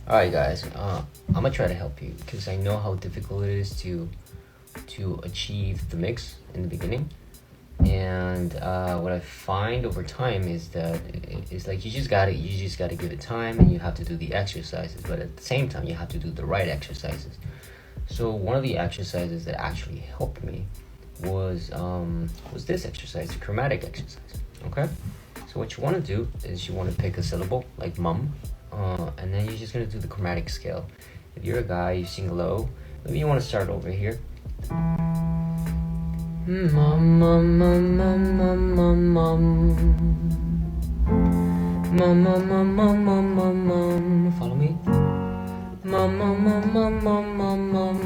Alright guys, I'm gonna try to help you because I know how difficult it is to achieve the mix in the beginning. And what I find over time is that it's like you just gotta give it time, and you have to do the exercises, but at the same time you have to do the right exercises. So one of the exercises that actually helped me was this exercise, the chromatic exercise. Okay, so what you want to do is you want to pick a syllable like mum, and then you're just gonna do the chromatic scale. If you're a guy, you sing low. Maybe you want to start over here. Mum, mum, mum, mum, mum, mum, mum. Mum, mum, mum, mum, mum, mum, mum. Follow me. Mum, mum, mum, mum, mum, mum, mum.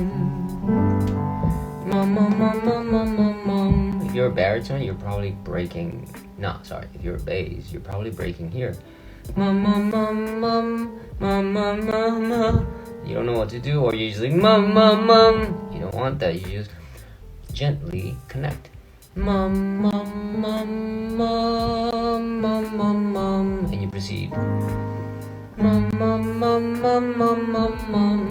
Mum, mum, mum, mum, mum, mum, mum. If you're a baritone, you're probably breaking. No, sorry. If you're a bass, you're probably breaking here. Mum, mum, mum, mum, mum, mum, mum, mum. You don't know what to do, or you're just like mum, mum, mum. You don't want that. You just gently connect. Mum, mum, mum, mum, mum, mum, mum, and you proceed. Mum, mum, mum, mum, mum, mum, mum.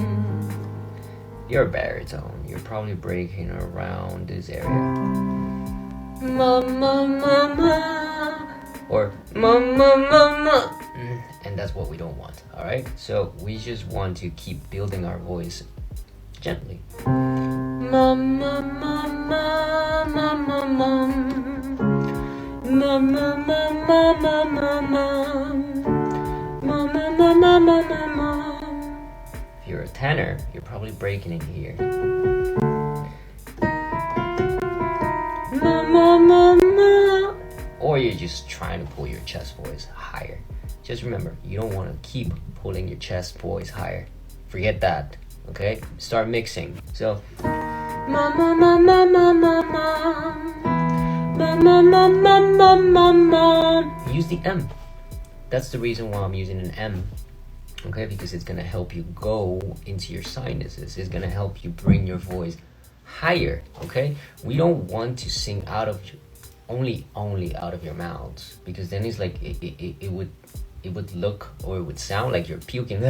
You're a baritone. You're probably breaking around this area. Mum, mum, mum, mum, or mum, mum, mum, mum. And that's what we don't want. All right. So we just want to keep building our voice gently. Mum, mum, mum, mum, mum, mum, mum. Mum, mum, mum, mum, mum, mum, mum. Mum, mum, mum, mum, mum, mum, mum. If you're a tenor, you're probably breaking it here. Mum, mum, mum, mum. Or you're just trying to pull your chest voice higher. Just remember, you don't want to keep pulling your chest voice higher. Forget that. Okay? Start mixing. So mum, mum, mum, mum, mum, mum, mum, mum, mum, mum, mum, mum, mum. Use the M. That's the reason why I'm using an M. Okay, because it's gonna help you go into your sinuses. It's gonna help you bring your voice higher. Okay, we don't want to sing out of only out of your mouths, because then it's like it would look, or it would sound like you're puking. We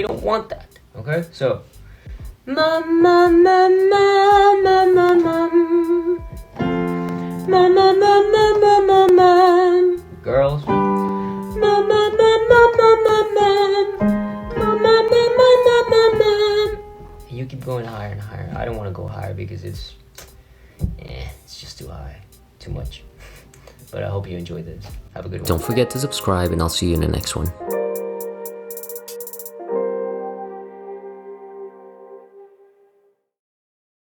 don't want that. Okay, so mum, mum, mum, mum, mum, mum, mum. Mum, mum, mum, mum, mum, mum, mum. Girls. Mum, mum, mum, mum, mum, mum, mum. Mum, mum, mum, mum, mum, mum, mum. And you keep going higher and higher. I don't want to go higher because it's just too high, too much. But I hope you enjoyed this. Have a good one. Don't forget to subscribe, and I'll see you in the next one.